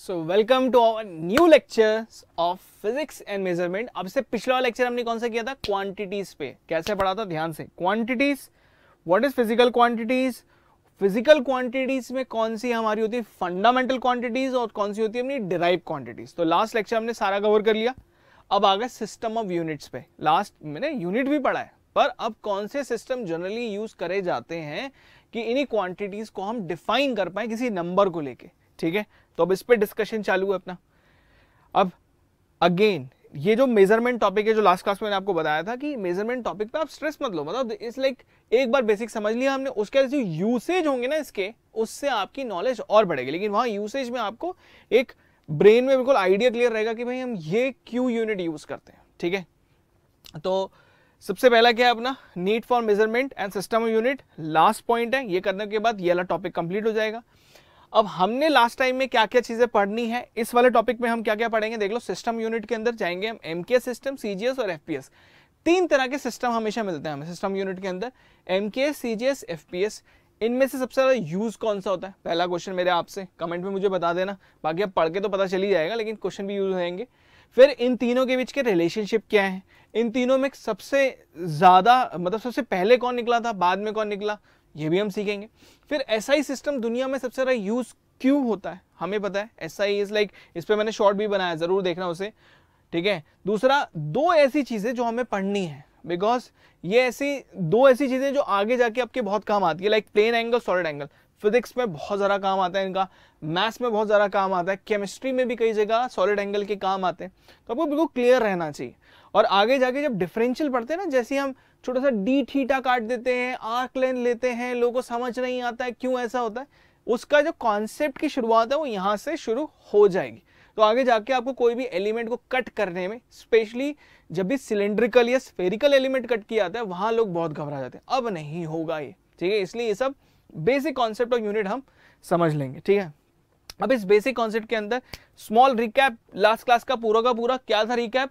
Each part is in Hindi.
So welcome to our new lectures of physics and measurement. अब से पिछला वाला लेक्चर हमने कौन सा किया था? क्वांटिटीज पे। कैसे पढ़ा था? ध्यान से। Quantities, what is physical quantities, physical quantities में कौन सी हमारी होती है फंडामेंटल क्वांटिटीज और कौन सी होती है अपनी डिराइव क्वांटिटीज। तो लास्ट लेक्चर हमने सारा कवर कर लिया। अब आ गए सिस्टम ऑफ यूनिट्स पे। लास्ट मैंने यूनिट भी पढ़ा है, पर अब कौन से सिस्टम जनरली यूज करे जाते हैं कि इन्हीं क्वांटिटीज को हम डिफाइन कर पाए किसी नंबर को लेके। ठीक है, तो अब इस पे डिस्कशन चालू है अपना। अब अगेन ये जो मेजरमेंट टॉपिक है, जो लास्ट क्लास में मैंने आपको बताया था कि मेजरमेंट टॉपिक पे आप स्ट्रेस मत लो, मतलब इट्स लाइक एक बार बेसिक समझ लिया हमने, उसके जो यूसेज होंगे ना इसके, उससे आपकी नॉलेज और बढ़ेगी। लेकिन वहां यूसेज में आपको एक ब्रेन में बिल्कुल आइडिया क्लियर रहेगा कि भाई हम ये क्यों यूनिट यूज करते हैं। ठीक है, तो सबसे पहला क्या है अपना need for measurement and system of unit. Last point है, ये करने के बाद ये वाला टॉपिक कंप्लीट हो जाएगा। अब हमने लास्ट टाइम में क्या क्या चीजें पढ़नी है, इस वाले टॉपिक में हम क्या क्या पढ़ेंगे देख लो। सिस्टम यूनिट के अंदर जाएंगे हम एमकेएस सिस्टम, सीजीएस और एफपीएस। तीन तरह के सिस्टम हमेशा मिलते हैं हमें सिस्टम यूनिट के अंदर, एमकेएस, सीजीएस, एफपीएस। इनमें से सबसे ज्यादा यूज कौन सा होता है? पहला क्वेश्चन मेरे आपसे कमेंट में मुझे बता देना, बाकी अब पढ़ के तो पता चल ही जाएगा, लेकिन क्वेश्चन भी यूज होंगे। फिर इन तीनों के बीच के रिलेशनशिप क्या है, इन तीनों में सबसे ज्यादा मतलब सबसे पहले कौन निकला था, बाद में कौन निकला, ये भी हम सीखेंगे। फिर एसआई सिस्टम दुनिया में सबसे ज्यादा यूज क्यों होता है, हमें पता है। एसआई इज लाइक, इस पे मैंने शॉर्ट भी बनाया, जरूर देखना उसे। ठीक है, दूसरा दो ऐसी चीजें जो हमें पढ़नी है, बिकॉज ये ऐसी दो ऐसी चीजें जो आगे जाके आपके बहुत काम आती है, like plane angle, solid angle. Physics में बहुत ज्यादा काम आता है इनका, मैथ्स में बहुत ज्यादा काम आता है, केमिस्ट्री में भी कई जगह सॉलिड एंगल के काम आते हैं। तो आपको बिल्कुल क्लियर रहना चाहिए। और आगे जाके जब डिफरेंशियल पढ़ते हैं ना, जैसे हम छोटा सा डी थीटा काट देते हैं, आर्क लेंथ लेते हैं, लोगों को समझ नहीं आता है क्यों ऐसा होता है, उसका जो कॉन्सेप्ट की शुरुआत है वो यहां से शुरू हो जाएगी। तो आगे जाके आपको कोई भी एलिमेंट को कट करने में, स्पेशली जब भी सिलेंड्रिकल या स्फेरिकल एलिमेंट कट किया जाता है, वहां लोग बहुत घबरा जाते हैं। अब नहीं होगा ये, ठीक है। इसलिए ये सब बेसिक कॉन्सेप्ट ऑफ यूनिट हम समझ लेंगे। ठीक है, अब इस बेसिक कॉन्सेप्ट के अंदर स्मॉल रिकैप, लास्ट क्लास का पूरा क्या था रिकैप,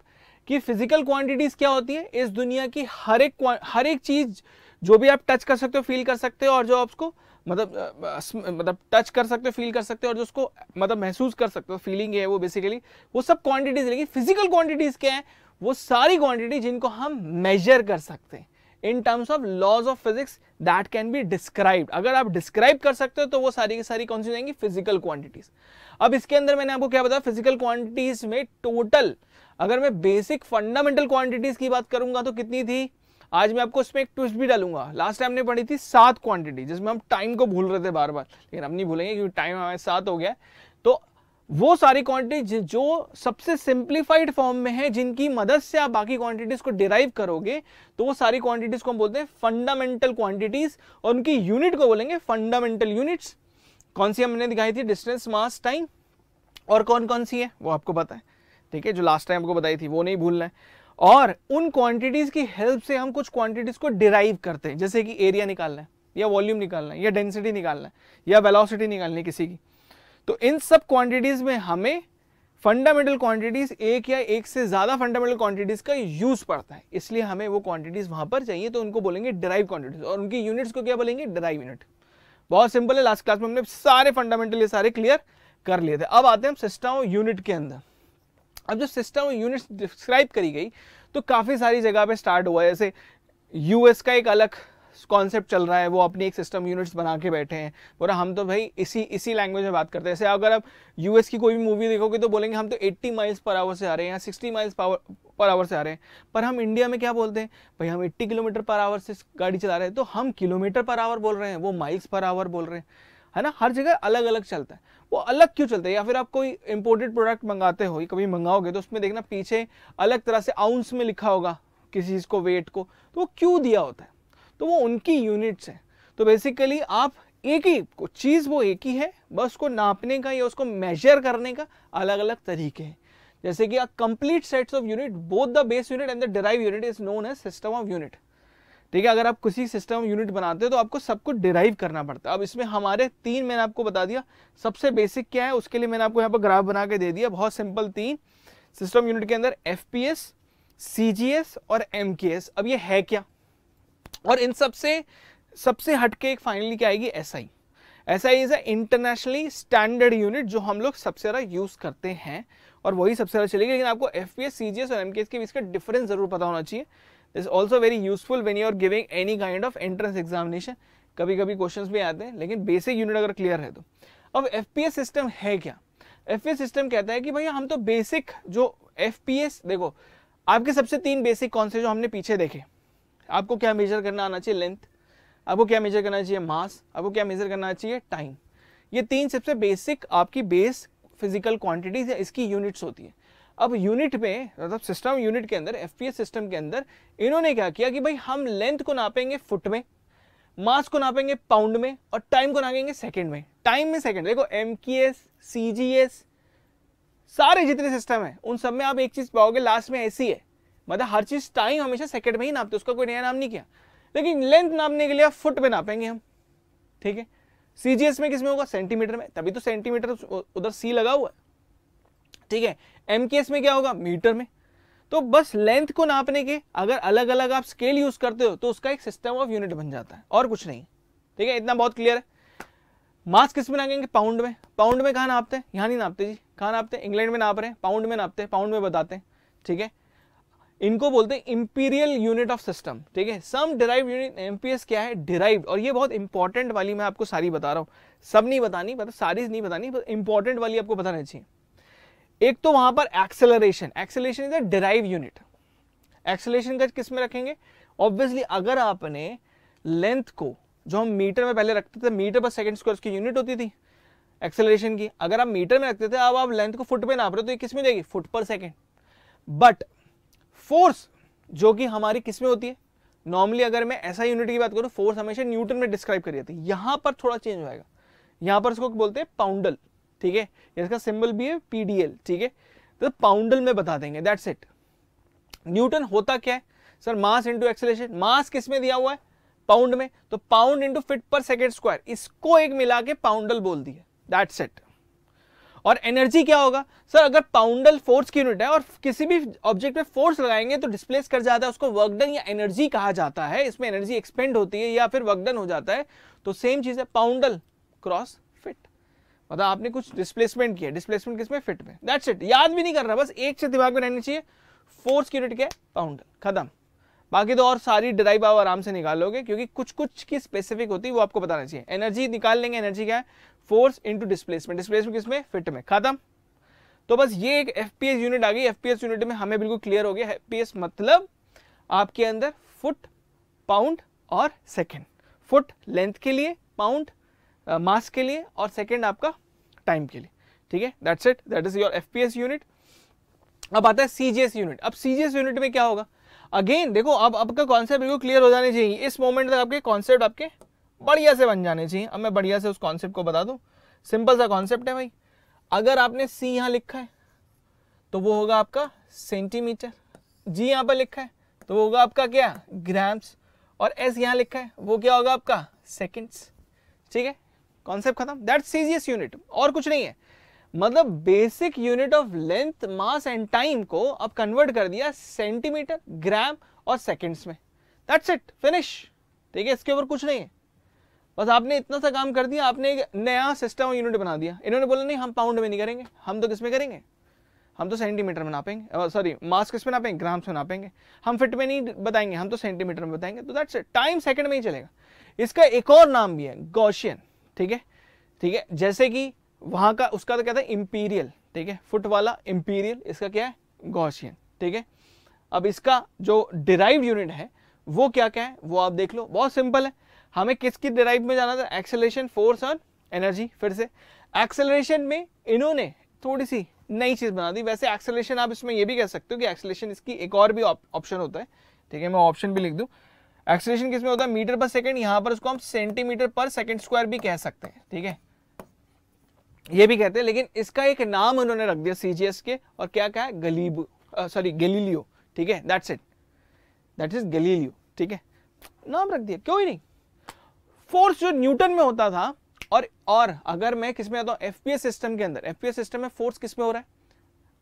कि फिजिकल क्वांटिटीज क्या होती है। इस दुनिया की हर एक चीज जो भी आप टच कर सकते हो, फील कर सकते हो, और जो आपको मतलब टच कर सकते हो, फील कर सकते हो, और जो उसको मतलब महसूस कर सकते हो, फीलिंग है वो बेसिकली, वो सब क्वांटिटीज। लेकिन फिजिकल क्वांटिटीज क्या है? वो सारी क्वांटिटी जिनको हम मेजर कर सकते हैं in terms of laws of physics that can be described. अगर आप डिस्क्राइब कर सकते हो तो वो सारी की सारी कौन सी जाएंगी? Physical quantities. अब इसके अंदर मैंने आपको क्या बताया, फिजिकल क्वांटिटीज में टोटल अगर मैं बेसिक फंडामेंटल क्वांटिटीज की बात करूंगा तो कितनी थी? आज मैं आपको इसमें एक ट्विस्ट भी डालूंगा। लास्ट टाइम हमने पढ़ी थी 7 क्वांटिटी, जिसमें हम टाइम को भूल रहे थे बार बार, लेकिन हम नहीं भूलेंगे क्योंकि टाइम हमारे 7 हो गया। तो वो सारी क्वांटिटी जो सबसे सिंप्लीफाइड फॉर्म में है, जिनकी मदद से आप बाकी क्वांटिटीज को डिराइव करोगे, तो वो सारी क्वांटिटीज को हम बोलते हैं फंडामेंटल क्वांटिटीज, और उनकी यूनिट को बोलेंगे फंडामेंटल यूनिट्स। कौन सी हमने दिखाई थी? डिस्टेंस, मास, टाइम। और कौन कौन सी है वो आपको पता है, ठीक है, जो लास्ट टाइम आपको बताई थी, वो नहीं भूलना है। और उन क्वांटिटीज की हेल्प से हम कुछ क्वांटिटीज को डिराइव करते हैं, जैसे कि एरिया निकालना है, या वॉल्यूम निकालना है, या डेंसिटी निकालना है, या वेलोसिटी निकालनी है किसी की। तो इन सब क्वांटिटीज में हमें फंडामेंटल क्वांटिटीज, एक या एक से ज्यादा फंडामेंटल क्वांटिटीज का यूज पड़ता है, इसलिए हमें वो क्वांटिटीज वहां पर चाहिए, तो उनको बोलेंगे डिराइव क्वांटिटीज, और उनकी यूनिट्स को क्या बोलेंगे? Derive unit. बहुत सिंपल है, लास्ट क्लास में हमने सारे फंडामेंटल ये सारे क्लियर कर लिए थे। अब आते हैं हम सिस्टम ऑफ यूनिट के अंदर। अब जब सिस्टम ऑफ यूनिट्स डिस्क्राइब करी गई तो काफी सारी जगह पे स्टार्ट हुआ है। जैसे यूएस का एक अलग कॉन्सेप्ट चल रहा है, वो अपनी एक सिस्टम यूनिट्स बना के बैठे हैं, बोला हम तो भाई इसी लैंग्वेज में बात करते हैं। जैसे अगर आप यूएस की कोई भी मूवी देखोगे तो बोलेंगे हम तो 80 माइल्स पर आवर से आ रहे हैं, या 60 माइल्स पर आवर से आ रहे हैं। पर हम इंडिया में क्या बोलते हैं? भाई हम 80 किलोमीटर पर आवर से गाड़ी चला रहे हैं, तो हम किलोमीटर पर आवर बोल रहे हैं, वो माइल्स पर आवर बोल रहे हैं, है ना। हर जगह अलग अलग चलता है। वो अलग क्यों चलता है? या फिर आप कोई इंपोर्टेड प्रोडक्ट मंगाते हो, कभी मंगाओगे तो उसमें देखना पीछे अलग तरह से आउंस में लिखा होगा किसी चीज को, वेट को, तो वो क्यों दिया होता है? तो वो उनकी यूनिट्स है। तो बेसिकली आप एक ही चीज, वो एक ही है, बस उसको नापने का या उसको मेजर करने का अलग अलग तरीके हैं। जैसे कि complete sets of unit, both the base unit and the derive unit is known as system of unit. ठीक है, अगर आप किसी सिस्टम यूनिट बनाते हो तो आपको सब कुछ डिराइव करना पड़ता है। अब इसमें हमारे 3 मैंने आपको बता दिया। सबसे बेसिक क्या है उसके लिए मैंने आपको यहाँ पर ग्राफ बना के दे दिया, बहुत सिंपल 3 सिस्टम यूनिट के अंदर, एफपीएस, सीजीएस और एमकेएस। अब ये है क्या? और इन सबसे हटके एक फाइनली क्या आएगी? SI. SI is a internationally standard unit जो हम लोग सबसे ज़्यादा यूज करते हैं और वही सबसे ज़्यादा चलेगी। लेकिन आपको FPS, CGS और MKS के बीच का डिफरेंस जरूर पता होना चाहिए। Is also very useful when you are giving any kind of entrance examination. कभी कभी क्वेश्चंस भी आते हैं, लेकिन बेसिक यूनिट अगर क्लियर है तो। अब FPS सिस्टम है क्या? FPS सिस्टम कहता है कि भैया हम तो बेसिक जो FPS, देखो आपके सबसे 3 बेसिक कौन से जो हमने पीछे देखे। आपको क्या मेजर करना आना चाहिए? लेंथ। आपको क्या मेजर करना चाहिए? मास। आपको क्या मेजर करना चाहिए? टाइम। ये 3 सबसे बेसिक आपकी बेस फिजिकल क्वांटिटीज है, इसकी यूनिट्स होती है। अब यूनिट में मतलब सिस्टम यूनिट के अंदर, FPS सिस्टम के अंदर इन्होंने क्या किया कि भाई हम लेंथ को नापेंगे फुट में, मास को नापेंगे पाउंड में और टाइम को नापेंगे सेकंड में। टाइम में सेकंड। देखो MKS, CGS, सारे जितने सिस्टम है उन सब में आप एक चीज पाओगे लास्ट में ऐसी है, मतलब हर चीज टाइम हमेशा सेकंड में ही नापते, उसका कोई नया नाम नहीं किया। लेकिन लेंथ नापने के लिए फुट में नापेंगे हम, ठीक है। CGS में किस में होगा? सेंटीमीटर में, तभी तो सेंटीमीटर उधर C लगा हुआ है, ठीक है। MKS में क्या होगा? मीटर में। तो बस लेंथ को नापने के अगर अलग अलग आप स्केल यूज करते हो तो उसका एक सिस्टम ऑफ यूनिट बन जाता है और कुछ नहीं, ठीक है। इतना बहुत क्लियर है। मास किस में नापेंगे? पाउंड में। पाउंड में कहाँ नापते हैं? यहाँ नहीं नापते जी। कहाँ नापते हैं? इंग्लैंड में नाप रहे हैं, पाउंड में नापते हैं, पाउंड में बताते हैं, ठीक है। इनको बोलते हैं इंपीरियल यूनिट ऑफ सिस्टम, ठीक है। सम डिराइव्ड यूनिट। MPS क्या है? डिराइव्ड। और ये बहुत इंपॉर्टेंट वाली मैं आपको सारी बता रहा हूँ, सब नहीं बतानी, मतलब सारी नहीं बतानी, इंपॉर्टेंट वाली आपको बताना चाहिए। एक तो वहां पर acceleration. Acceleration is a derive unit. Acceleration का किस में रखेंगे? ऑब्वियसली अगर आपने लेंथ को, जो हम मीटर में पहले रखते थे, मीटर पर सेकंड स्क्वायर उसकी यूनिट होती थी एक्सेलरेशन की, अगर आप मीटर में रखते थे, अब आप लेंथ को फुट में नाप रहे हो तो ये किस में जाएगी? फुट पर सेकंड। बट फोर्स जो कि हमारी किस में होती है? नॉर्मली अगर मैं ऐसा यूनिट की बात करूं, फोर्स हमेशा न्यूटन में डिस्क्राइब करी जाती है। यहां पर थोड़ा चेंज हो जाएगा, यहां पर इसको बोलते हैं पाउंडल, ठीक है। इसका सिंबल भी है PDL, ठीक है। तो पाउंडल में बता देंगे, दैट्स इट। न्यूटन होता क्या है sir? Mass into acceleration. Mass किस में दिया हुआ है? पाउंड में, तो pound into feet per second square, इसको एक मिला के पाउंडल बोल दिया, दैट्स इट। और एनर्जी क्या होगा सर? अगर पाउंडल फोर्स की यूनिट है और किसी भी ऑब्जेक्ट पे फोर्स लगाएंगे तो डिस्प्लेस कर जाता है, उसको वर्क डन या एनर्जी कहा जाता है। इसमें एनर्जी एक्सपेंड होती है या फिर वर्क डन हो जाता है, तो सेम चीज है पाउंडल क्रॉस फिट, मतलब आपने कुछ डिस्प्लेसमेंट किया, डिस्प्लेसमेंट किसमें? फिट में, दैट्स इट। याद भी नहीं करना, बस एक से दिमाग में रहनी चाहिए, फोर्स की यूनिट क्या है? पाउंडल, खत्म। बाकी तो और सारी डिराइव आप आराम से निकाल लोगे, क्योंकि कुछ कुछ की स्पेसिफिक होती है, वो आपको बताना चाहिए। एनर्जी निकाल लेंगे, एनर्जी क्या है? फोर्स इंटू डिस्प्लेसमेंट, डिस्प्लेसमेंट किसमें? फिट में, खत्म। तो बस ये एक FPS यूनिट आ गई। FPS यूनिट में हमें बिल्कुल क्लियर हो गया। FPS मतलब आपके अंदर फुट, पाउंड और सेकेंड। फुट लेंथ के लिए, पाउंड मास के लिए और सेकेंड आपका टाइम के लिए, ठीक है। That's it, that is your FPS unit. अब आता है CGS यूनिट। अब CGS यूनिट में क्या होगा? अगेन देखो, अब आपका कॉन्सेप्ट बिल्कुल क्लियर हो जाने चाहिए। इस मोमेंट तक आपके कॉन्सेप्ट आपके बढ़िया से बन जाने चाहिए। अब मैं बढ़िया से उस कॉन्सेप्ट को बता दूं। सिंपल सा कॉन्सेप्ट है भाई। अगर आपने C यहां लिखा है तो वो होगा आपका सेंटीमीटर, G यहां पर लिखा है तो वो होगा आपका क्या? ग्राम्स, और S यहां लिखा है वो क्या होगा आपका? सेकेंड्स, ठीक है। कॉन्सेप्ट खत्म, दैट्स CGS यूनिट, और कुछ नहीं है। मतलब basic unit of length, mass and time को अब कन्वर्ट कर दिया सेंटीमीटर, ग्राम और सेकंड्स में, दैट्स इट, फिनिश, ठीक है। इसके ऊपर कुछ नहीं है, बस आपने इतना सा काम कर दिया, आपने एक नया सिस्टम यूनिट बना दिया। इन्होंने बोला नहीं हम पाउंड में नहीं करेंगे, हम तो किस में करेंगे? हम तो सेंटीमीटर में नापेंगे, सॉरी मास किस में नापेंगे? ग्राम्स में नापेंगे। हम फिट में नहीं बताएंगे, हम तो सेंटीमीटर में बताएंगे, तो दैट्स इट, टाइम सेकंड में ही चलेगा। इसका एक और नाम भी है, गॉसियन, ठीक है, ठीक है। जैसे कि वहां का उसका तो कहता है इंपीरियल, ठीक है, फुट वाला इंपीरियल, इसका क्या है? गॉसियन, ठीक है। अब इसका जो डिराइव्ड यूनिट है वो क्या क्या है वो आप देख लो, बहुत सिंपल है। हमें किसकी डिराइव में जाना था? एक्सेलरेशन, फोर्स और एनर्जी। फिर से एक्सेलरेशन में इन्होंने थोड़ी सी नई चीज बना दी। वैसे एक्सेलरेशन आप इसमें ये भी कह सकते हो कि एक्सेलरेशन इसकी एक और भी ऑप्शन होता है, ठीक है, मैं ऑप्शन भी लिख दूं। एक्सेलरेशन किसमें होता है? मीटर पर सेकंड, यहां पर उसको हम सेंटीमीटर पर सेकंड स्क्वायर भी कह सकते हैं, ठीक है, ये भी कहते हैं। लेकिन इसका एक नाम उन्होंने रख दिया CGS के, और क्या क्या है? गैलीलियो, ठीक है, that's it, that is Galileo, ठीक है, नाम रख दिया, क्यों ही नहीं। फोर्स जो न्यूटन में होता था, और अगर मैं किस में आता हूं? FPS सिस्टम के अंदर। FPS सिस्टम में फोर्स किस में हो रहा है?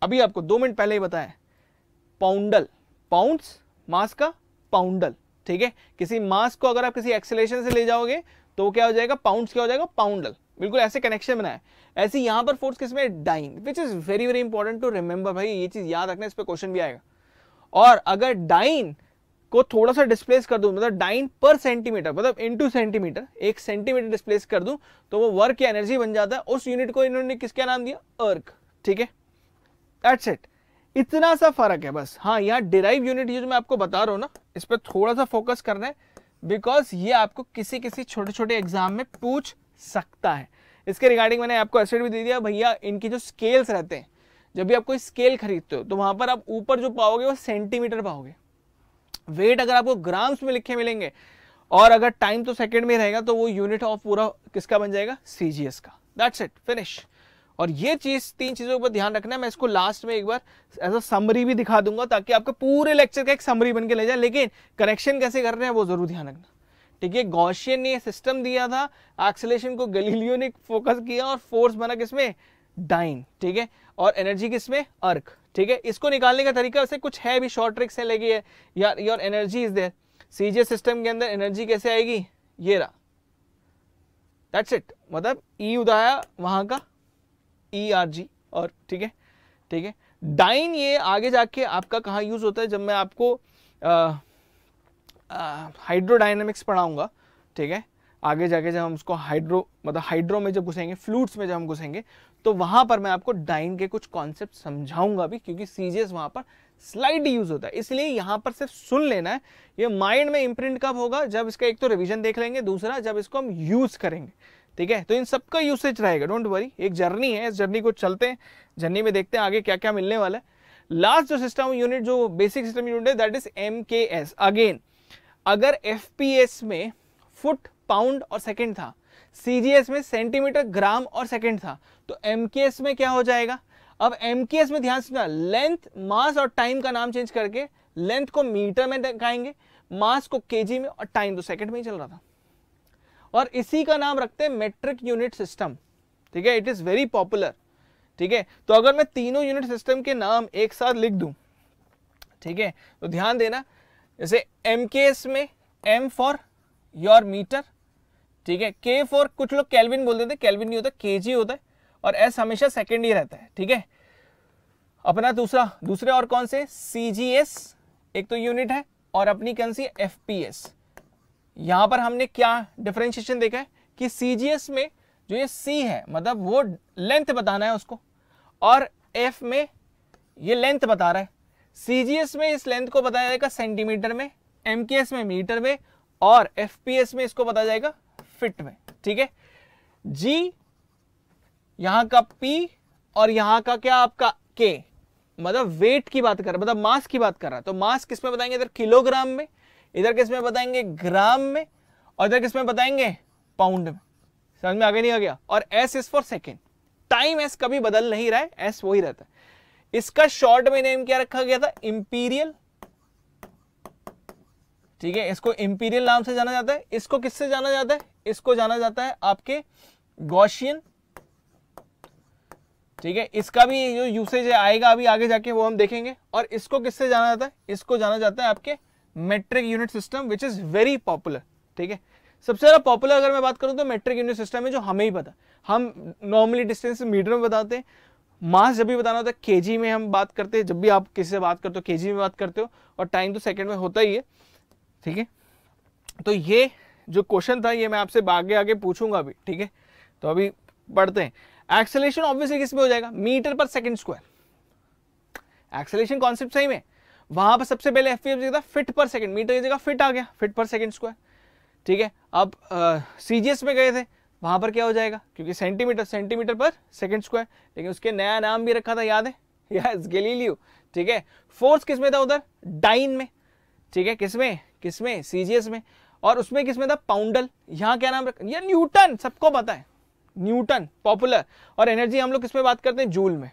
अभी आपको 2 मिनट पहले ही बताया, पाउंडल, पाउंड्स, मास का पाउंडल, ठीक है। किसी मास को अगर आप किसी एक्सेलरेशन से ले जाओगे तो क्या हो जाएगा, पाउंड्स क्या हो जाएगा, पाउंडल। बिल्कुल ऐसे कनेक्शन बनाया। ऐसे यहाँ पर फोर्स किसमें, dyne, which is very very important to remember. भाई ये चीज याद रखना, इस पर क्वेश्चन भी आएगा। और अगर डाइन को थोड़ा सा डिस्प्लेस कर दूं, मतलब डाइन पर सेंटीमीटर, मतलब इनटू सेंटीमीटर, 1 सेंटीमीटर डिस्प्लेस कर दूं, तो वो वर्क या एनर्जी बन जाता है। उस यूनिट को इन्होंने किसका नाम दिया, अर्क। ठीक है, दैट्स इट, इतना सा फर्क है बस। हाँ, यहाँ डिराइव यूनिट जो मैं आपको बता रहा हूँ ना, इस पर थोड़ा सा फोकस करना है, बिकॉज ये आपको किसी किसी छोटे छोटे एग्जाम में पूछ सकता है। इसके रिगार्डिंग मैंने आपको एस्टेट भी दे दिया भैया। इनकी जो स्केल्स रहते हैं, जब भी आप कोई स्केल खरीदते हो तो वहां पर आप ऊपर जो पाओगे वो सेंटीमीटर पाओगे, वेट अगर आपको ग्राम्स में लिखे मिलेंगे, और अगर टाइम तो सेकंड में रहेगा, तो वो यूनिट ऑफ पूरा किसका बन जाएगा, सीजीएस का। That's it, finish. और ये चीज, 3 चीजों पर ध्यान रखना है। मैं इसको लास्ट में एक बार एज अ समरी भी दिखा दूंगा, ताकि आपको पूरे लेक्चर का एक समरी बन के ले जाए, लेकिन कनेक्शन कैसे कर रहे हैं वो जरूर ध्यान रखना। ठीक है, गॉसियन ने सिस्टम दिया था, एक्सेलरेशन को गैलीलियो ने फोकस किया, और फोर्स बना किसमें, डाइन। ठीक है, और एनर्जी किसमें, अर्क। ठीक है, इसको निकालने का तरीका वैसे कुछ है भी, शॉर्ट ट्रिक्स है, लगी है यार। Your energy is there, CGS system के अंदर एनर्जी कैसे आएगी, ये रहा, दैट्स इट। मतलब ई उदाया वहां का ERG, और ठीक है, ठीक है। डाइन ये आगे जाके आपका कहाँ यूज होता है, जब मैं आपको हाइड्रोडायनेमिक्स पढ़ाऊंगा। ठीक है, आगे जाके जब हम उसको मतलब हाइड्रो में जब घुसेंगे, फ्लूइड्स में जब हम घुसेंगे, तो वहां पर मैं आपको डाइन के कुछ कॉन्सेप्ट समझाऊंगा भी, क्योंकि सीजीएस वहां पर स्लाइड यूज होता है। इसलिए यहां पर सिर्फ सुन लेना है। ये माइंड में इंप्रिंट कब होगा, जब इसका एक तो रिवीजन देख लेंगे, दूसरा जब इसको हम यूज करेंगे। ठीक है, तो इन सबका यूसेज रहेगा, डोंट वरी। एक जर्नी है, इस जर्नी को चलते हैं, जर्नी में देखते हैं आगे क्या क्या मिलने वाला है। लास्ट जो सिस्टम यूनिट, जो बेसिक सिस्टम यूनिट है, दैट इज MKS। अगेन, अगर FPS में फुट, पाउंड और सेकंड था, CGS में सेंटीमीटर, ग्राम और सेकंड था, तो MKS में क्या हो जाएगा। अब MKS में ध्यान से, लेंथ, मास और टाइम का नाम चेंज करके लेंथ को मीटर में दिखाएंगे, मास को केजी में, और टाइम तो सेकंड में ही चल रहा था, और इसी का नाम रखते हैं मेट्रिक यूनिट सिस्टम। ठीक है, इट इज वेरी पॉपुलर। ठीक है, तो अगर मैं तीनों यूनिट सिस्टम के नाम एक साथ लिख दूं, ठीक है, तो ध्यान देना, जैसे MKS में M फॉर योर मीटर, ठीक है, K फॉर, कुछ लोग केल्विन बोल देते हैं, केल्विन नहीं होता, KG होता है, और S हमेशा सेकेंड ही रहता है। ठीक है, अपना दूसरे और कौन से, CGS एक तो यूनिट है, और अपनी कौन सी, FPS। यहां पर हमने क्या डिफरेंशिएशन देखा है कि CGS में जो ये C है, मतलब वो लेंथ बताना है उसको, और F में ये लेंथ बता रहा है। CGS में इस लेंथ को बताया जाएगा सेंटीमीटर में, MKS में मीटर में, और FPS में इसको बताया जाएगा फिट में। ठीक है, G यहां का P, और यहां का क्या आपका K, मतलब वेट की बात कर रहा है, मतलब मास की बात कर रहा है। तो मास किस में बताएंगे, इधर किलोग्राम में, इधर किस में बताएंगे, ग्राम में, और इधर किस में बताएंगे, पाउंड में। समझ में आगे नहीं आ गया। और S is for second, time S कभी बदल नहीं रहा है, S वही रहता है। इसका शॉर्ट में नेम क्या रखा गया था, इंपीरियल। ठीक है, इसको इंपीरियल नाम से जाना जाता है। इसको किससे जाना जाता है, इसको जाना जाता है आपके गॉसियन। ठीक है, इसका भी जो यूसेज आएगा अभी आगे जाके वो हम देखेंगे। और इसको किससे जाना जाता है, इसको जाना जाता है आपके metric unit system, which is very popular. ठीक है, सबसे ज्यादा पॉपुलर अगर मैं बात करूं तो मेट्रिक यूनिट सिस्टम है, जो हमें ही पता। हम नॉर्मली डिस्टेंस मीटर में बताते हैं, मास जब भी बताना होता है केजी में हम बात करते हैं, जब भी आप किसी से बात करते हो केजी में बात करते हो, और टाइम तो सेकंड में होता ही है। ठीक है, तो ये जो क्वेश्चन था ये मैं आपसे आगे आगे पूछूंगा अभी। ठीक है, तो अभी पढ़ते हैं। एक्सेलरेशन ऑब्वियसली किस में हो जाएगा, मीटर पर सेकंड स्क्वायर। एक्सेलरेशन कॉन्सेप्ट सही में, वहां पर सबसे पहले FPS था फिट पर सेकंड, मीटर की जगह फिट आ गया, फिट पर सेकंड स्क्वायर। ठीक है, अब CGS में गए थे, वहां पर क्या हो जाएगा, क्योंकि सेंटीमीटर पर सेकंड स्क्वायर, लेकिन उसके नया नाम भी रखा था, याद है, यस, गैलीलियो। ठीक है, फोर्स किसमें था उधर, डाइन में। ठीक है, किसमें CGS में, और उसमें किसमें था, पाउंडल। यहाँ क्या नाम रखा, ये न्यूटन, सबको पता है, न्यूटन पॉपुलर। और एनर्जी हम लोग किसमें बात करते हैं, जूल में।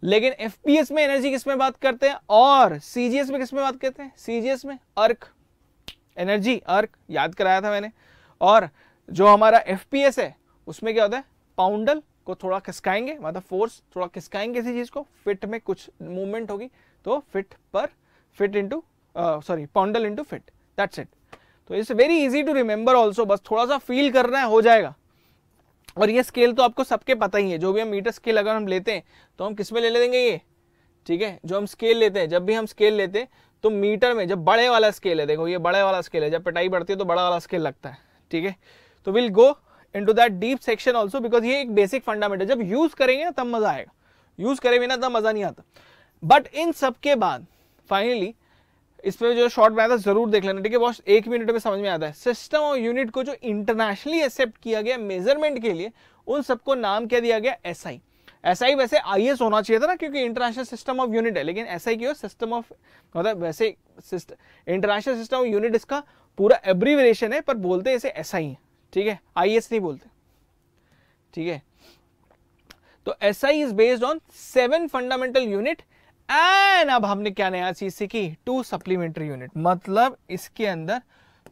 लेकिन FPS में एनर्जी किसमें बात करते हैं, और CGS में किसमें बात करते हैं, CGS में अर्क, एनर्जी अर्क याद कराया था मैंने। और जो हमारा FPS है उसमें क्या होता है, पाउंडल को थोड़ा खिसकाएंगे, मतलब फोर्स थोड़ा खिसकाएंगे किसी चीज को, फिट में कुछ मूवमेंट होगी, तो feet into poundal into feet, that's it. तो it's very easy to remember also, बस थोड़ा सा फील करना है, हो जाएगा। और ये स्केल तो आपको सबके पता ही है, जो भी हम मीटर स्केल अगर हम लेते हैं तो हम किस में ले लेंगे ये, ठीक है, जो हम स्केल लेते हैं, जब भी हम स्केल लेते हैं तो मीटर में, जब बड़े वाला स्केल है, देखो ये बड़े वाला स्केल है, जब पिटाई बढ़ती है तो बड़ा वाला स्केल लगता है, ठीक है। तो will go into that deep section also, because ये एक बेसिक फंडामेंटल, जब यूज करेंगे ना तब मजा आएगा, यूज करेंगे ना तब मजा नहीं आता। बट इन सब के बाद फाइनली इस पे जो शॉर्ट में आता है जरूर देख लेना, ठीक है, बहुत 1 मिनट में समझ में आता है। सिस्टम ऑफ यूनिट को जो इंटरनेशनली एक्सेप्ट किया गया मेजरमेंट के लिए, उन सबको नाम क्या दिया गया, एसआई। एसआई वैसे आईएस होना चाहिए था ना, क्योंकि इंटरनेशनल सिस्टम ऑफ यूनिट है, लेकिन एसआई क्यों, सिस्टम ऑफ, मतलब वैसे इंटरनेशनल सिस्टम ऑफ यूनिट इसका पूरा एब्रीविएशन है, पर बोलते हैं इसे एसआई है, ठीक है, आईएस नहीं बोलते, ठीक है। तो SI is based on 7 fundamental unit and अब हमने क्या नया चीज सीखी, 2 सप्लीमेंट्री यूनिट, मतलब इसके अंदर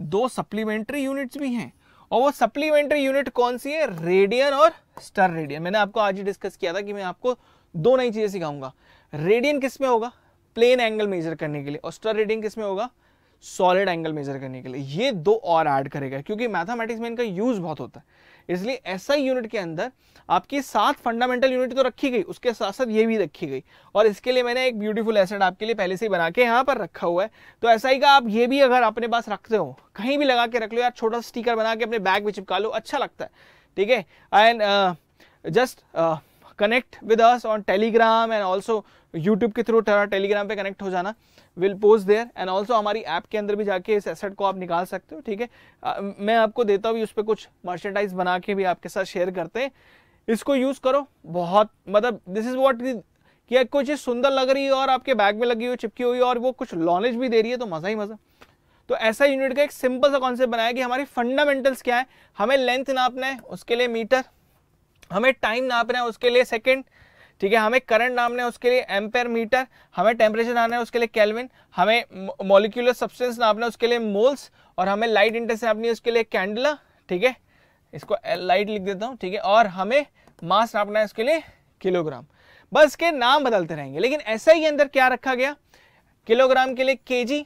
2 सप्लीमेंट्री यूनिट्स भी हैं। और वो सप्लीमेंट्री यूनिट कौन सी है, रेडियन और स्टर रेडियन। मैंने आपको आज ही डिस्कस किया था कि मैं आपको 2 नई चीजें सिखाऊंगा। रेडियन किस में होगा, प्लेन एंगल मेजर करने के लिए, और स्टर रेडियन किस में होगा, सॉलिड एंगल मेजर करने के लिए। ये 2 और ऐड करेगा, क्योंकि मैथमेटिक्स में इनका यूज बहुत होता है। इसलिए एसआई यूनिट के अंदर आपकी 7 फंडामेंटल यूनिट तो रखी गई, उसके साथ साथ ये भी रखी गई। और इसके लिए मैंने एक ब्यूटीफुल एसेट आपके लिए पहले से ही बना के यहाँ पर रखा हुआ है। तो एसआई का आप ये भी अगर अपने पास रखते हो, कहीं भी लगा के रख लो यार, छोटा सा स्टिकर बना के अपने बैग में चिपका लो, अच्छा लगता है, ठीक है। And just connect with us on Telegram and also YouTube के थ्रू टेलीग्राम पे कनेक्ट हो जाना, will post there. And also हमारी ऐप के अंदर भी जाके इस एसेट को आप निकाल सकते हो, ठीक है। मैं आपको देता हूँ, उस पर कुछ मर्चेंडाइज बना के भी आपके साथ शेयर करते हैं। इसको यूज करो, बहुत मतलब दिस इज व्हाट कि कोई चीज सुंदर लग रही है और आपके बैग में लगी हुई चिपकी हुई और वो कुछ नॉलेज भी दे रही है, तो मजा ही मजा। तो ऐसा यूनिट का एक सिंपल सा कॉन्सेप्ट बनाया कि हमारी फंडामेंटल्स क्या है, हमें लेंथ नापना है उसके लिए मीटर, हमें टाइम नापना है उसके लिए सेकेंड, ठीक है, हमें करंट नापना है उसके लिए एम्पेयर मीटर, हमें टेम्परेचर नापना है उसके लिए केल्विन, हमें मॉलिक्यूलर सब्सटेंस नापना है उसके लिए मोल्स, और हमें लाइट इंटेंसिटी नापनी है उसके लिए कैंडला, ठीक है, इसको लाइट लिख देता हूं, ठीक है। और हमें मास नापना है उसके लिए किलोग्राम। बस के नाम बदलते रहेंगे, लेकिन एसआई के अंदर क्या रखा गया, किलोग्राम के लिए केजी,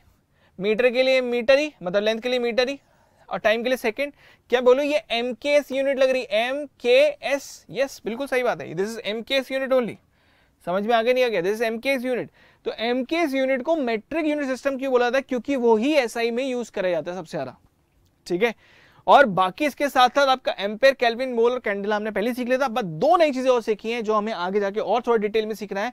मीटर के लिए मीटरी, मतलब लेंथ के लिए मीटरी, और टाइम के लिए सेकंड। क्या बोलो, ये एमकेएस यूनिट लग रही, एमकेएस, यस बिल्कुल सही बात है, this is MKS unit only. समझ में आगे नहीं आ गया, दिस इज एमकेएस यूनिट। तो एमकेएस यूनिट को मेट्रिक यूनिट सिस्टम क्यों बोला था, क्योंकि वो ही एसआई में यूज करा जाता है सबसे ज्यादा, ठीक है। और बाकी इसके साथ साथ आपका एम्पेयर, केल्विन, मोल और कैंडला हमने पहले सीख लिया था। बस 2 नई चीजें और सीखी हैं जो हमें आगे जाके और थोड़ा डिटेल में सीखना है।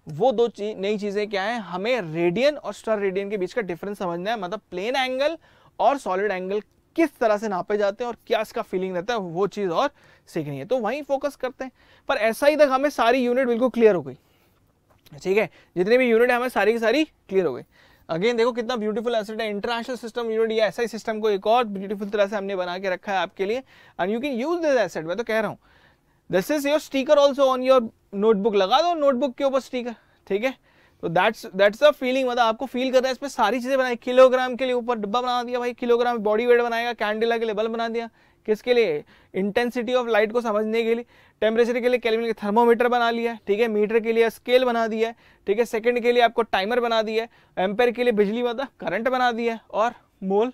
वो 2 नई चीजें क्या है, हमें रेडियन और स्टर रेडियन के बीच का डिफरेंस समझना है, मतलब प्लेन एंगल और सॉलिड एंगल किस तरह से नापे जाते हैं और क्या इसका फीलिंग रहता है, वो चीज और सीखनी है। तो वहीं फोकस करते हैं। पर ऐसा ही तक हमें सारी यूनिट बिल्कुल क्लियर हो गई, ठीक है, जितनी भी यूनिट है हमें सारी की सारी क्लियर हो गई। अगेन देखो कितना ब्यूटीफुल एसेट है, इंटरनेशनल सिस्टम यूनिट, या एसआई सिस्टम को एक और ब्यूटीफुल तरह से हमने बना के रखा है आपके लिए, and you can use this asset. मैं तो कह रहा हूँ, this is your sticker also on your notebook, लगा दो नोटबुक के ऊपर स्टिकर, ठीक है। तो दैट्स द फीलिंग, मतलब आपको फील करना है, इस पे सारी चीजें बनाई। किलोग्राम के लिए ऊपर डिब्बा बना दिया भाई, किलोग्राम बॉडी वेट बनाएगा, कैंडिला के लिए बल्ब बना दिया, किसके लिए, इंटेंसिटी ऑफ लाइट को समझने के लिए, टेम्परेचर के लिए केल्विन के थर्मोमीटर बना लिया है, ठीक है, मीटर के लिए स्केल बना दिया है, ठीक है, सेकंड के लिए आपको टाइमर बना दिया है, एम्पेयर के लिए बिजली मतलब करंट बना दिया है, और मोल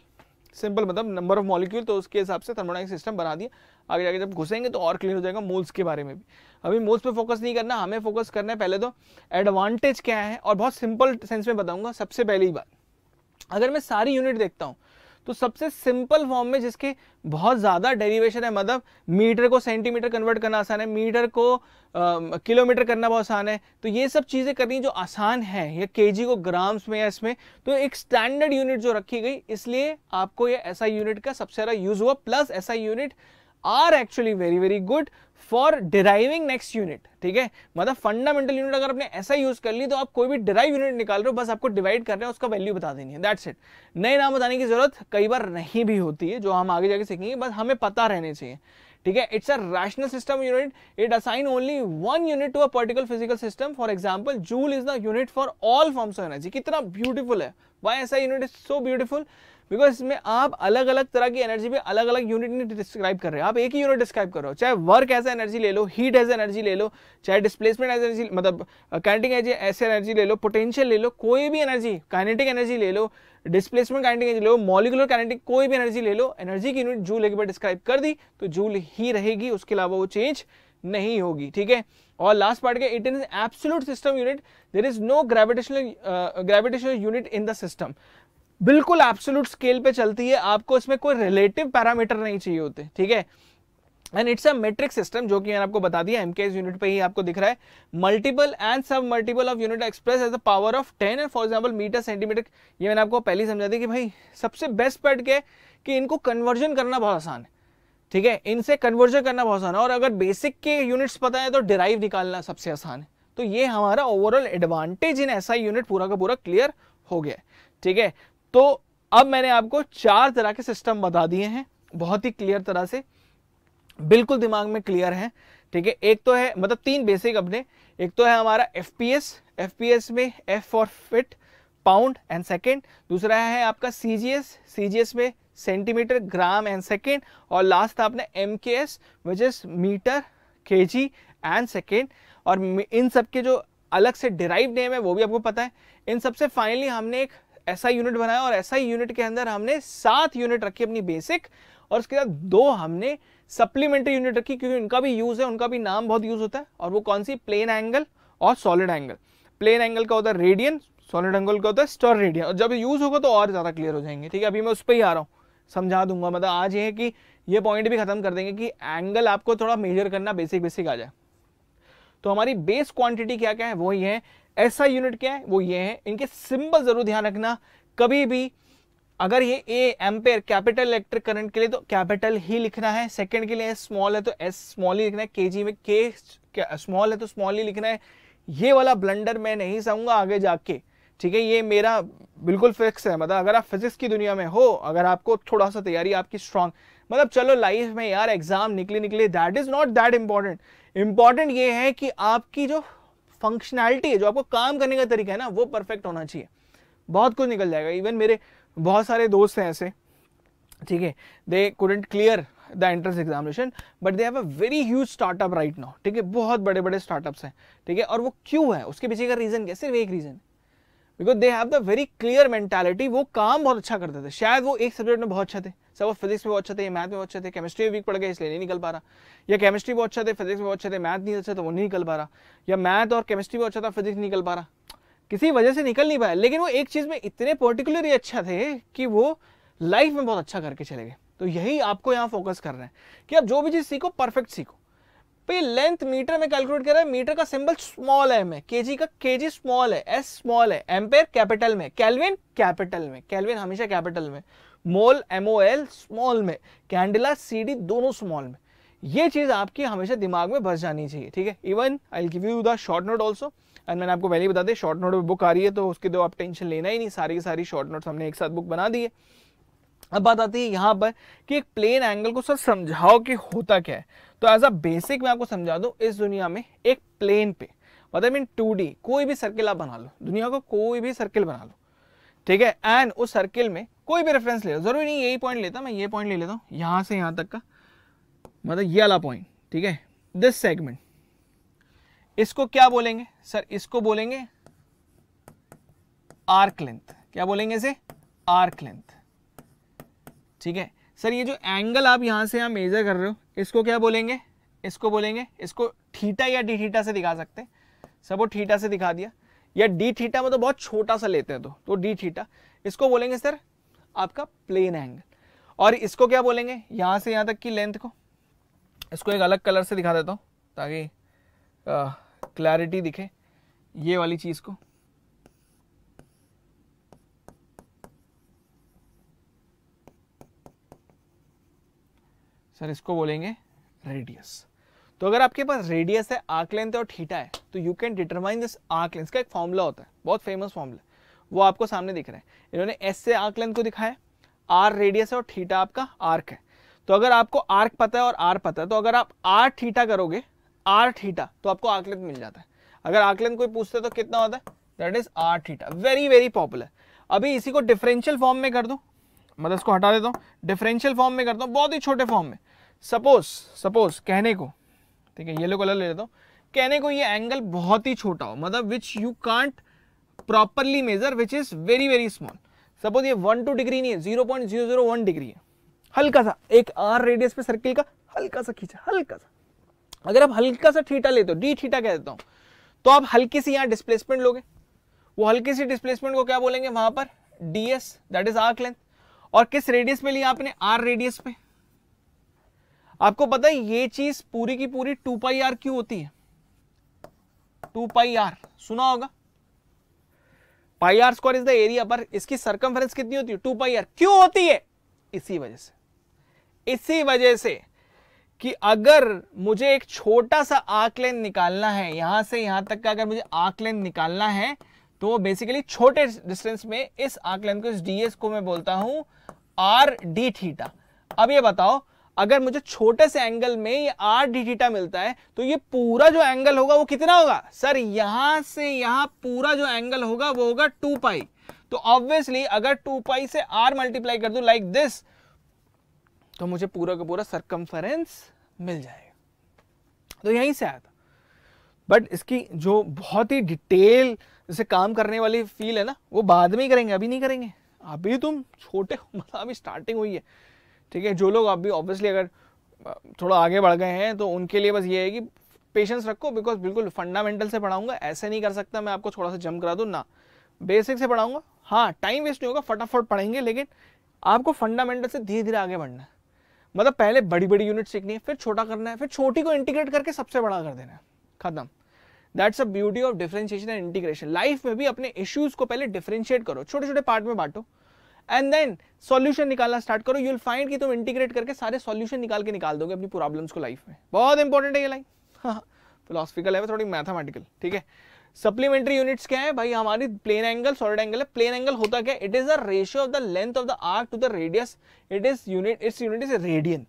सिंपल मतलब नंबर ऑफ मॉलिक्यूल, तो उसके हिसाब से थर्मोडायनामिक सिस्टम बना दिया। आगे जाके जब घुसेंगे तो और क्लियर हो जाएगा मोल्स के बारे में भी। अभी मोल्स पे फोकस नहीं करना, हमें फोकस करना है पहले तो एडवांटेज क्या है, और बहुत सिंपल सेंस में बताऊंगा। सबसे पहली बात, अगर मैं सारी यूनिट देखता हूं तो सबसे सिंपल फॉर्म में जिसके बहुत ज्यादा डेरिवेशन है, मतलब मीटर को सेंटीमीटर कन्वर्ट करना आसान है, मीटर को किलोमीटर करना बहुत आसान है, तो ये सब चीजें करनी जो आसान है, या केजी को ग्राम्स में या इसमें, तो एक स्टैंडर्ड यूनिट जो रखी गई, इसलिए आपको ये एसआई यूनिट का सबसे ज्यादा यूज हुआ। Plus SI unit are actually very very good for deriving next unit, ठीक है, मतलब फंडामेंटल यूनिट अगर आपने ऐसा यूज कर ली तो आप कोई भी डिराइव यूनिट निकाल रहे हो, बस आपको डिवाइड कर रहे हैं, उसका वैल्यू बता देनी है, दैट्स इट। नए नाम बताने की जरूरत कई बार नहीं भी होती है, जो हम आगे जाके सीखेंगे, बस हमें पता रहने चाहिए, ठीक है। It's a rational system unit, it assign only one unit to a particular physical system. For example, joule is the unit for all forms of energy. कितना ब्यूटीफुल है, व्हाई ऐसा unit is so beautiful, because इसमें आप अलग अलग तरह की एनर्जी पे अलग अलग यूनिट नहीं डिस्क्राइब कर रहे हो, आप एक ही यूनिट डिस्क्राइब कर रहे हो। चाहे वर्क एज एनर्जी ले लो, हीट एज एनर्जी ले लो, चाहे डिस्प्लेसमेंट एज एनर्जी मतलब काइनेटिक एज ऐसे एनर्जी ले लो, पोटेंशियल ले लो, कोई भी एनर्जी, काइनेटिक एनर्जी ले लो, डिस्प्लेसमेंट काइनेटिक एनर्जी ले लो, मॉलिक्यूलर काइनेटिक, कोई भी एनर्जी ले लो, एनर्जी की यूनिट जूल लेके बाद डिस्क्राइब कर दी तो जूल ही रहेगी, उसके अलावा वो चेंज नहीं होगी, ठीक है। और लास्ट पार्ट के it is absolute system unit, there is no gravitational unit in the system, बिल्कुल एब्सोल्यूट स्केल पे चलती है, आपको इसमें कोई रिलेटिव पैरामीटर नहीं चाहिए होते, ठीक है। And it's a metric system, जो कि मैंने आपको बता दिया एमकेएस यूनिट पे ही आपको दिख रहा है। Multiple and sub multiple of unit express as the power of 10 and for example metre centimetre. ये मैंने आपको पहले ही समझा दिया कि भाई सबसे बेस्ट पार्ट क्या है कि इनको कन्वर्जन करना बहुत आसान है, ठीक है, इनसे कन्वर्जन करना बहुत आसान है। और अगर बेसिक के यूनिट्स पता है तो डिराइव निकालना सबसे आसान है। तो ये हमारा overall advantage in SI unit पूरा का पूरा क्लियर हो गया, ठीक है। तो अब मैंने आपको 4 तरह के सिस्टम बता दिए हैं बहुत ही क्लियर तरह से, बिल्कुल दिमाग में क्लियर है, ठीक है। एक तो है मतलब 3 बेसिक अपने, एक तो है हमारा एफपीएस, एफपीएस में F for foot, pound and second. दूसरा है आपका सीजीएस, सीजीएस में सेंटीमीटर, ग्राम एंड सेकेंड। और लास्ट था अपने MKS which is metre, KG and second. और इन सब के जो अलग से डिराइव नेम है वो भी आपको पता है। इन सबसे फाइनली हमने एक एसआई यूनिट बनाया और एसआई यूनिट के अंदर हमने 7 यूनिट रखी अपनी बेसिक, और उसके बाद 2 हमने सप्लीमेंट्री यूनिट रखी क्योंकि उनका भी यूज है, उनका भी नाम बहुत यूज होता है। और वो कौन सी, प्लेन एंगल और सॉलिड एंगल। प्लेन एंगल का होता है रेडियन, सॉलिड एंगल का होता है स्टेरेडियन। और जब यूज होगा तो और ज्यादा क्लियर हो जाएंगे, ठीक है। अभी मैं उस पर ही आ रहा हूँ, समझा दूंगा, मतलब आज ये है कि ये पॉइंट भी खत्म कर देंगे कि एंगल आपको थोड़ा मेजर करना बेसिक आ जाए। तो हमारी बेस क्वांटिटी क्या क्या है वो ये है, एसआई यूनिट क्या है वो ये है। इनके सिंबल जरूर ध्यान रखना, कभी भी अगर ये ए एम्पेयर कैपिटल इलेक्ट्रिक करंट के लिए तो कैपिटल ही लिखना है, सेकंड के लिए एस स्मॉल है तो एस स्मॉल ही लिखना है, केजी में के स्मॉल है तो स्मॉल ही लिखना है। ये वाला ब्लंडर मैं नहीं चाहूंगा आगे जाके, ठीक है। ये मेरा बिल्कुल फिक्स है, मतलब अगर आप फिजिक्स की दुनिया में हो, अगर आपको थोड़ा सा तैयारी आपकी स्ट्रांग, मतलब चलो लाइफ में यार एग्जाम निकले that is not that important. Important ये है कि आपकी जो फंक्शनैलिटी है, जो आपको काम करने का तरीका है ना, वो परफेक्ट होना चाहिए, बहुत कुछ निकल जाएगा। इवन मेरे बहुत सारे दोस्त हैं ऐसे, ठीक है, they couldn't clear the entrance examination but they have a very huge startup right now, ठीक है, बहुत बड़े बड़े स्टार्टअप्स हैं, ठीक है। और वो क्यों है, उसके पीछे का रीजन क्या, सिर्फ एक reason, because they have the very clear mentality. वो काम बहुत अच्छा करते थे, शायद वो एक सब्जेक्ट में बहुत अच्छे थे, सब वो फिजिक्स में बहुत अच्छे थे, मैथ में बहुत अच्छे थे, केमिस्ट्री में वीक पड़ गए इसलिए नहीं निकल पा रहा, या केमिस्ट्री बहुत अच्छे थे, फिजिक्स में बहुत अच्छे थे, मैथ नहीं अच्छे तो वो नहीं निकल पा रहा, या मैथ और केमिस्ट्री में अच्छा था, फिजिक्स नहीं निकल पा रहा, किसी वजह से निकल नहीं पाया। लेकिन वो एक चीज में इतने पर्टिकुलरली अच्छा थे कि वो लाइफ में बहुत अच्छा करके चले गए। तो यही आपको यहाँ फोकस कर रहे हैं कि आप जो भी चीज सीखो परफेक्ट सीखो। भाई लेंथ मीटर में कैलकुलेट कर रहा है, मीटर का सिंबल स्मॉल है में, केजी का केजी स्मॉल है, एस स्मॉल है, एम्पेयर कैपिटल में, केल्विन कैपिटल में, केल्विन हमेशा कैपिटल में, मोल MOL स्मॉल में, कैंडेला CD दोनों स्मॉल में। ये चीज आपकी हमेशा दिमाग में बस जानी चाहिए, ठीक है। Even I will give you the short note also, and मैंने आपको पहले ही बता दें शॉर्ट नोट बुक आ रही है तो उसके दो आप टेंशन लेना ही नहीं, सारी की सारी शॉर्ट नोट्स हमने एक साथ बुक बना दी है। अब बात आती है यहाँ पर कि एक प्लेन एंगल को सर समझाओ कि होता क्या है। तो एज अ बेसिक मैं आपको समझा दूं, इस दुनिया में एक प्लेन पे मतलब इन 2D कोई भी सर्किल आप बना लो, दुनिया को कोई भी सर्किल बना लो, ठीक है, एंड उस सर्किल में कोई भी रेफरेंस ले लो, जरूरी नहीं यही पॉइंट लेता, मैं ये पॉइंट ले लेता हूँ यहां से यहां तक का, मतलब ये वाला पॉइंट, ठीक है, दिस सेगमेंट, इसको क्या बोलेंगे सर, इसको बोलेंगे आर्क लेंथ। क्या बोलेंगे इसे, आर्क लेंथ, ठीक है। सर ये जो एंगल आप यहां से यहां मेजर कर रहे हो इसको क्या बोलेंगे, इसको बोलेंगे, इसको थीटा या डी थीटा से दिखा सकते हैं, सब वो थीटा से दिखा दिया, या डी थीटा मतलब बहुत छोटा सा लेते हैं तो डी थीटा, इसको बोलेंगे सर आपका प्लेन एंगल। और इसको क्या बोलेंगे, यहां से यहां तक की लेंथ को, इसको एक अलग कलर से दिखा देता हूं ताकि क्लैरिटी दिखे, ये वाली चीज को, सर इसको बोलेंगे रेडियस। तो अगर आपके पास रेडियस है, आर्क लेंथ है और थीटा है तो you can determine this arc length. का एक फॉर्मूला होता है, बहुत फेमस फॉर्मूला, वो आपको सामने दिख रहा है। इन्होंने एस से आर्क लेंथ को दिखाया, आर रेडियस है और थीटा आपका आर्क है। तो अगर आपको आर्क पता है और आर पता है तो अगर आप आर थीटा करोगे, आर थीटा, तो आपको आर्क लेंथ मिल जाता है। अगर आर्क लेंथ कोई पूछता है तो कितना होता है, that is R theta, very very popular. अभी इसी को डिफरेंशियल फॉर्म में कर दो, मतलब इसको हटा देता हूँ, डिफरेंशियल फॉर्म में करता हूँ, बहुत ही छोटे फॉर्म में। सपोज कहने को, ठीक है, येलो कलर ले लेता हूँ, कहने को ये एंगल बहुत ही छोटा हो, मतलब which you can't properly measure, which is very very small. Suppose ये 1-2 डिग्री नहीं है, 0.001 डिग्री है, हल्का सा एक आर रेडियस पे सर्किल का हल्का सा खींचा, हल्का सा। अगर आप हल्का सा थीटा लेते हो, डी थीटा कह देता हूं, तो आप हल्की सी यहां डिस्प्लेसमेंट लोगे, वो हल्की सी डिस्प्लेसमेंट को क्या बोलेंगे वहां पर, ds, that is arc length. और किस रेडियस पे लिया आपने, आर रेडियस पे। आपको पता है ये चीज पूरी की पूरी 2 पाई आर क्यों होती है, 2 पाई आर सुना होगा, pi r square is the area, पर इसकी सरकमफेरेंस कितनी होती है, 2 पाई आर। क्यों होती है, इसी वजह से कि अगर मुझे एक छोटा सा आर्क लेंथ निकालना है, यहां से यहां तक का अगर मुझे आर्क लेंथ निकालना है, तो बेसिकली छोटे डिस्टेंस में इस आर्क लेंथ को, इस ds को मैं बोलता हूं आर डी थीटा। अब ये बताओ, अगर मुझे छोटे से एंगल में ये आर डी थीटा मिलता है, तो ये पूरा जो एंगल होगा वो कितना होगा सर, यहां से यहां पूरा जो एंगल होगा वो होगा 2 पाई। तो ऑब्वियसली अगर 2 पाई से आर मल्टीप्लाई कर दूं लाइक दिस, तो मुझे पूरा का पूरा सरकमफेरेंस मिल जाएगा। तो यहीं से आया था। बट इसकी जो बहुत ही डिटेल जैसे काम करने वाली फील है ना, वो बाद में ही करेंगे, अभी नहीं करेंगे। अभी तुम छोटे हो, मतलब अभी स्टार्टिंग हुई है, ठीक है। जो लोग अभी ऑब्वियसली अगर थोड़ा आगे बढ़ गए हैं तो उनके लिए बस ये है कि पेशेंस रखो, बिकॉज बिल्कुल फंडामेंटल से पढ़ाऊंगा, ऐसे नहीं कर सकता मैं आपको थोड़ा सा जंप करा दूं ना, बेसिक से पढ़ाऊंगा। हाँ टाइम वेस्ट नहीं होगा, फटाफट पढ़ेंगे, लेकिन आपको फंडामेंटल से धीरे धीरे आगे बढ़ना है। मतलब पहले बड़ी बड़ी यूनिट सीखनी है, फिर छोटा करना है, फिर छोटी को इंटीग्रेट करके सबसे बड़ा कर देना है, खत्म। That's a beauty of differentiation and integration. Life में भी अपने इश्यूज को पहले डिफरेंशिएट करो, छोटे छोटे पार्ट में बांटो, एंड देन सॉल्यूशन निकालना स्टार्ट करो। यू विल फाइंड कि तुम इंटीग्रेट करके सारे सॉल्यूशन निकाल दोगे अपनी प्रॉब्लम्स को लाइफ में। बहुत इंपॉर्टेंट है ये लाइन, फिलोसफिकल है, थोड़ी मैथमेटिकल, ठीक है। सप्लीमेंट्री यूनिट्स क्या है भाई, हमारी प्लेन एंगल, सॉलिड एंगल है। प्लेन एंगल होता क्या, it is the ratio of the length of the arc to the radius, its unit is radian.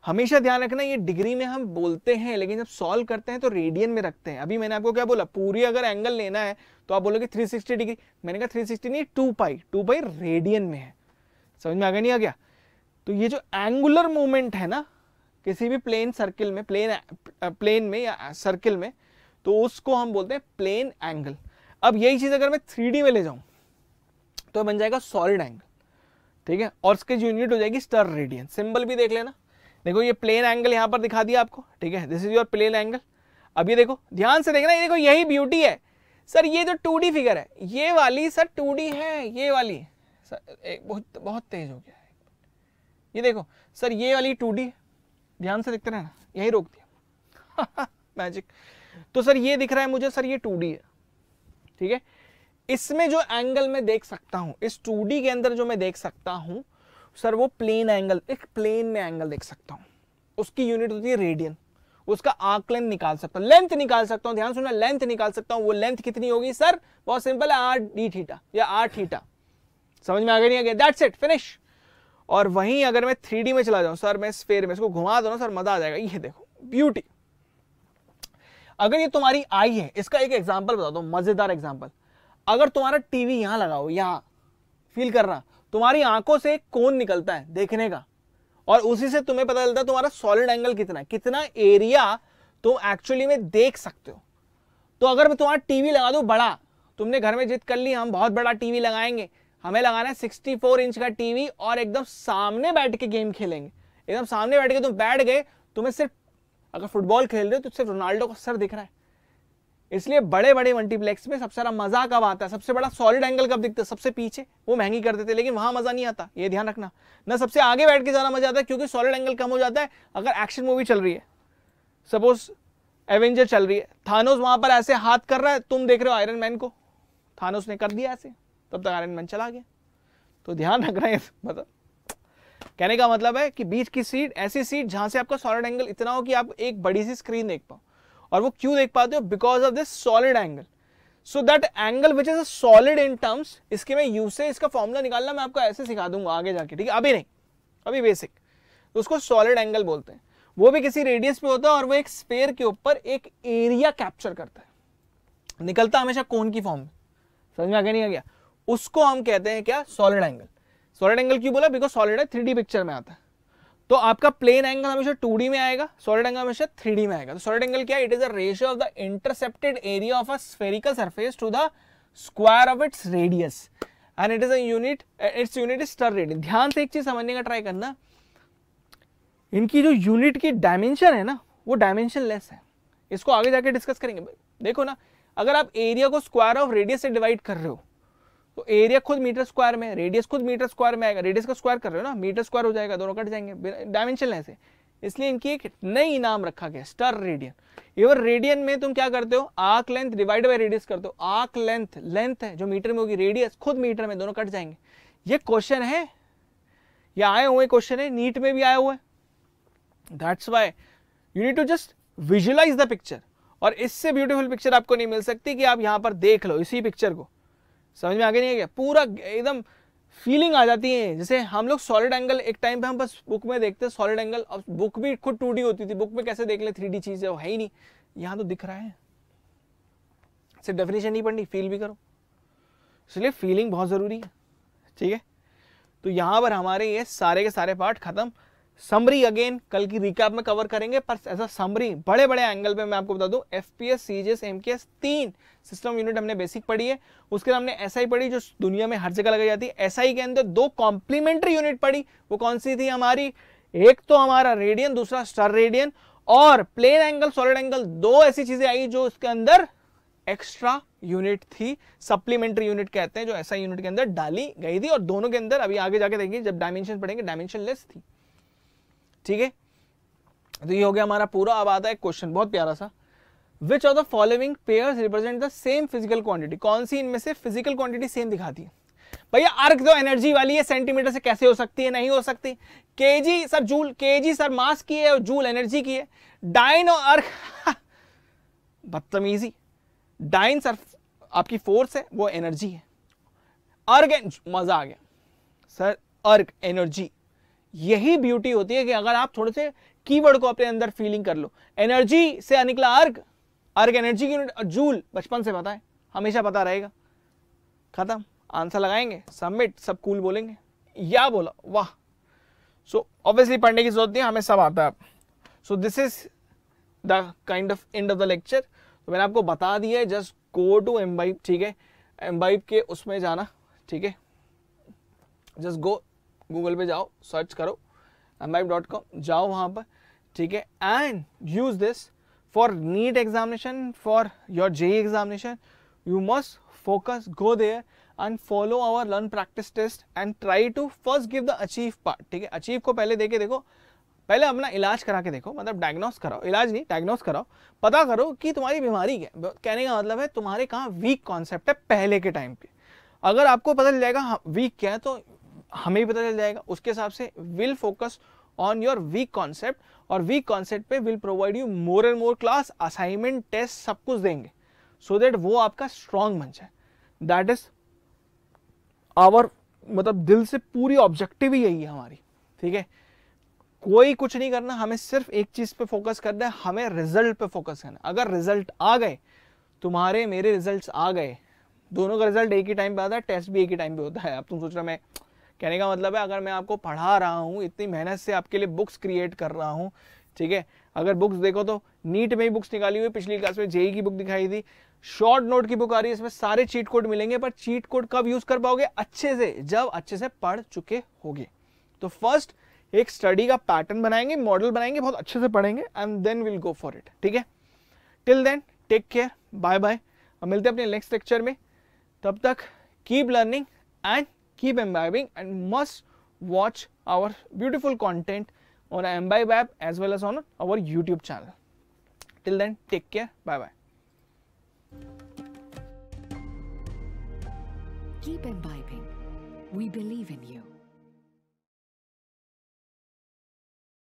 हमेशा ध्यान रखना, ये डिग्री में हम बोलते हैं, लेकिन जब सॉल्व करते हैं तो रेडियन में रखते हैं। अभी मैंने आपको क्या बोला, पूरी अगर एंगल लेना है तो आप बोलोगे 360 डिग्री, मैंने कहा 360 नहीं, 2 पाई रेडियन में है। समझ में आ गया, नहीं आ गया? तो ये जो एंगुलर मूवमेंट है ना किसी भी प्लेन सर्किल में, प्लेन में या सर्किल में, तो उसको हम बोलते हैं प्लेन एंगल। अब यही चीज अगर मैं 3D में ले जाऊं तो बन जाएगा सॉलिड एंगल, ठीक है। और उसकी यूनिट हो जाएगी स्टर रेडियन। सिंबल भी देख लेना, देखो ये प्लेन एंगल यहां पर दिखा दिया आपको, ठीक है, this is your plane angle. अब ये देखो, ध्यान से देखना, ये देखो यही ब्यूटी है सर। ये जो 2D फिगर है, ये वाली सर 2D है, ये वाली सर बहुत तेज हो गया है, ये देखो सर, ये वाली 2D है, ध्यान से देखते रहना, यही रोक दिया मैजिक। तो सर ये दिख रहा है मुझे, सर ये 2D है, ठीक है। इसमें जो एंगल मैं देख सकता हूं, इस 2D के अंदर जो मैं देख सकता हूं सर, वो प्लेन एंगल, एक प्लेन में एंगल देख सकता हूं, उसकी यूनिट होती है रेडियन। उसका आर्क लेंथ निकाल सकता हूं, लेंथ निकाल सकता हूं, ध्यान सुनना, लेंथ निकाल सकता हूं। वो लेंथ कितनी होगी सर, बहुत सिंपल है, आर डी थीटा या आर थीटा। समझ में आ गया, नहीं आ गया? That's it, finish. और वहीं अगर मैं 3D में चला जाऊं सर, मैं स्फीयर में इसको घुमा दो ना सर, मजा आ जाएगा। ये देखो ब्यूटी। अगर ये तुम्हारी आई है, इसका एक एग्जांपल बता दो, मजेदार एग्जांपल। अगर तुम्हारा टीवी यहां लगाओ, यहां फील करना, तुम्हारी आंखों से एक कोन निकलता है देखने का, और उसी से तुम्हें पता चलता है तुम्हारा सॉलिड एंगल कितना है, कितना एरिया तुम एक्चुअली में देख सकते हो। तो अगर मैं तुम्हारा टीवी लगा दूं बड़ा, तुमने घर में जिद कर ली हम बहुत बड़ा टीवी लगाएंगे, हमें लगाना है 64 इंच का टीवी, और एकदम सामने बैठ के गेम खेलेंगे, एकदम सामने बैठ के तुम बैठ गए, तुम्हें सिर्फ अगर फुटबॉल खेल रहे हो तो सिर्फ रोनाल्डो का सर दिख रहा है। इसलिए बड़े बड़े मल्टीप्लेक्स में सबसे सारा मजा कब आता है, सबसे बड़ा सॉलिड एंगल कब दिखता है, सबसे पीछे। वो महंगी कर देते, लेकिन वहां मजा नहीं आता, ये ध्यान रखना ना। सबसे आगे बैठ के ज्यादा मजा आता है, क्योंकि सॉलिड एंगल कम हो जाता है अगर एक्शन मूवी चल रही है। सपोज एवेंजर चल रही है, थानोस वहां पर ऐसे हाथ कर रहा है, तुम देख रहे हो आयरन मैन को, थानोस ने कर दिया ऐसे, तब तक आयरन मैन चला गया। तो ध्यान रखना है, मतलब कहने का मतलब है कि बीच की सीट, ऐसी सीट जहां से आपका सॉलिड एंगल इतना हो कि आप एक बड़ी सी स्क्रीन देख पाओ। और वो क्यों देख पाते हो, because of this solid angle. So that angle which is solid in terms, इसके मैं यूसेज, इसका फॉर्मूला निकालना मैं आपको ऐसे सिखा दूंगा आगे जाके, ठीक है, अभी नहीं, अभी बेसिक। तो उसको सॉलिड एंगल बोलते हैं। वो भी किसी रेडियस पे होता है, और वो एक स्फीयर के ऊपर एक एरिया कैप्चर करता है, निकलता हमेशा कोन की फॉर्म में। समझ में आ गया, नहीं आ गया? उसको हम कहते हैं क्या, सॉलिड एंगल। सॉलिड एंगल क्यों बोला? बिकॉज सॉलिड है, 3D पिक्चर में आता है। तो आपका प्लेन एंगल हमेशा 2D में आएगा, सॉलिड एंगल हमेशा 3D में आएगा। तो सॉलिड एंगल क्या है? It is a ratio of the intercepted area of a spherical surface to the square of its radius and it is a unit, its unit is steradian. ध्यान से एक चीज समझने का ट्राई करना, इनकी जो यूनिट की डायमेंशन है ना, वो डायमेंशन लेस है। इसको आगे जाके डिस्कस करेंगे। देखो ना, अगर आप एरिया को स्क्वायर ऑफ रेडियस से डिवाइड कर रहे हो तो एरिया खुद मीटर स्क्वायर में, रेडियस खुद मीटर स्क्वायर में आएगा। रेडियस का स्क्वायर कर रहे हो ना, मीटर स्क्वायर हो जाएगा, दोनों कट जाएंगे, डायमेंशन लेस है। इसलिए इनकी एक नई नाम रखा गया, स्टर रेडियन। इवन रेडियन में तुम क्या करते हो? Arc length divide by radius करते हो। आर्क लेंथ, लेंथ है जो मीटर में होगी, रेडियस खुद मीटर में, दोनों कट जाएंगे। ये क्वेश्चन है, ये आए हुए क्वेश्चन है, नीट में भी आया हुआ है। That's why you need to just visualise the picture. और इससे ब्यूटीफुल पिक्चर आपको नहीं मिल सकती कि आप यहां पर देख लो इसी पिक्चर को। समझ में आगे नहीं है क्या? पूरा एकदम फीलिंग आ जाती है। जैसे हम लोग सॉलिड एंगल एक टाइम पे हम बस बुक में देखते हैं सॉलिड एंगल, अब बुक भी खुद 2D होती थी, बुक में कैसे देख ले 3D चीज है, वो है ही नहीं, यहां तो दिख रहा है। सिर्फ डेफिनेशन नहीं पढ़नी, फील भी करो, इसलिए फीलिंग बहुत जरूरी है। ठीक है, तो यहां पर हमारे ये सारे के सारे पार्ट खत्म। समरी अगेन कल की रिकैप में कवर करेंगे, पर ऐसा समरी बड़े बड़े एंगल पे मैं आपको बता दूं, FPS, CGS, MKS 3 system unit हमने बेसिक पढ़ी है। उसके हमने एसआई पढ़ी जो दुनिया में हर जगह लगाई जाती है। एसआई के अंदर 2 कॉम्प्लीमेंट्री यूनिट पढ़ी, वो कौन सी थी हमारी? एक तो हमारा रेडियन, दूसरा स्टर रेडियन। और प्लेन एंगल, सॉलिड एंगल, 2 ऐसी चीजें आई जो उसके अंदर एक्स्ट्रा यूनिट थी, सप्लीमेंट्री यूनिट कहते हैं, जो एसआई यूनिट के अंदर डाली गई थी। और दोनों के अंदर अभी आगे जाके देखेंगे जब डायमेंशन पढ़ेंगे, डायमेंशन लेस थी। ठीक है, तो ये हो गया हमारा पूरा। अब आता है क्वेश्चन बहुत प्यारा सा, which of the following pairs represent the same physical quantity? कौन सी इनमें से फिजिकल क्वांटिटी सेम दिखाती है? भैया आर्क तो एनर्जी वाली है, सेंटीमीटर से कैसे हो सकती है? नहीं हो सकती। Kg sir joule, kg sir mass की है और जूल एनर्जी की है। डाइन और अर्क बदतमीजी, डाइन सर आपकी फोर्स है, वो एनर्जी है। अर्क, मजा आ गया सर, अर्क एनर्जी। यही ब्यूटी होती है कि अगर आप थोड़े से कीवर्ड को अपने अंदर फीलिंग कर लो। एनर्जी से निकला अर्क, अर्क एनर्जी की यूनिट, जूल बचपन से पता है, हमेशा पता रहेगा। खत्म, आंसर लगाएंगे, सबमिट, सब कूल बोलेंगे, या बोला वाह। सो ऑब्वियसली पढ़ने की जरूरत नहीं, हमें सब आता है। So this is the kind of end of the lecture. तो मैंने आपको बता दिया है, जस्ट गो टू एम्बाइब। ठीक है, एम्बाइब के उसमें जाना, ठीक है, जस्ट गो, गूगल पे जाओ, सर्च करो ambibe.com, जाओ वहां पर, ठीक है, and use this for NEET examination, for your JEE examination. You must focus, go there and follow our learn practice test and try to first give the achieve part. ठीक है, अचीव को पहले देके देखो, पहले अपना इलाज करा के देखो, मतलब डायग्नोस कराओ, इलाज नहीं डायग्नोस कराओ, पता करो कि तुम्हारी बीमारी क्या। कहने का मतलब है तुम्हारे कहाँ वीक कॉन्सेप्ट है पहले के टाइम पे। अगर आपको पता चल जाएगा वीक क्या है, तो हमें भी पता चल जाएगा। उसके हिसाब से will focus on your weak concept, और वीक कॉन्सेप्ट पे will provide you more and more class, assignment, test, सब कुछ देंगे, सो दैट वो आपका स्ट्रॉन्ग बन जाए। दैट इज आवर, मतलब दिल से पूरी ऑब्जेक्टिव ही यही है हमारी। ठीक है, कोई कुछ नहीं करना, हमें सिर्फ एक चीज पे फोकस करना है, हमें रिजल्ट पे फोकस करना है। अगर रिजल्ट आ गए, तुम्हारे मेरे रिजल्ट्स आ गए, दोनों का रिजल्ट एक ही टाइम पे आता है, टेस्ट भी एक ही टाइम पे होता है। अब तुम सोच रहे हो, मैं कहने का मतलब है, अगर मैं आपको पढ़ा रहा हूँ, इतनी मेहनत से आपके लिए बुक्स क्रिएट कर रहा हूँ, ठीक है, अगर बुक्स देखो तो नीट में ही बुक्स निकाली हुई, पिछली क्लास में जेई की बुक दिखाई थी, शॉर्ट नोट की बुक आ रही है, इसमें सारे चीट कोड मिलेंगे। पर चीट कोड कब यूज कर पाओगे? अच्छे से, जब अच्छे से पढ़ चुके होगे। तो फर्स्ट एक स्टडी का पैटर्न बनाएंगे, मॉडल बनाएंगे, बहुत अच्छे से पढ़ेंगे, and then will go for it. ठीक है, till then take care, bye bye, और मिलते हैं अपने नेक्स्ट लेक्चर में। तब तक keep learning and keep imbibing, and must watch our beautiful content on our Imbibe app as well as on our YouTube channel. Till then, take care. Bye bye. Keep imbibing. We believe in you.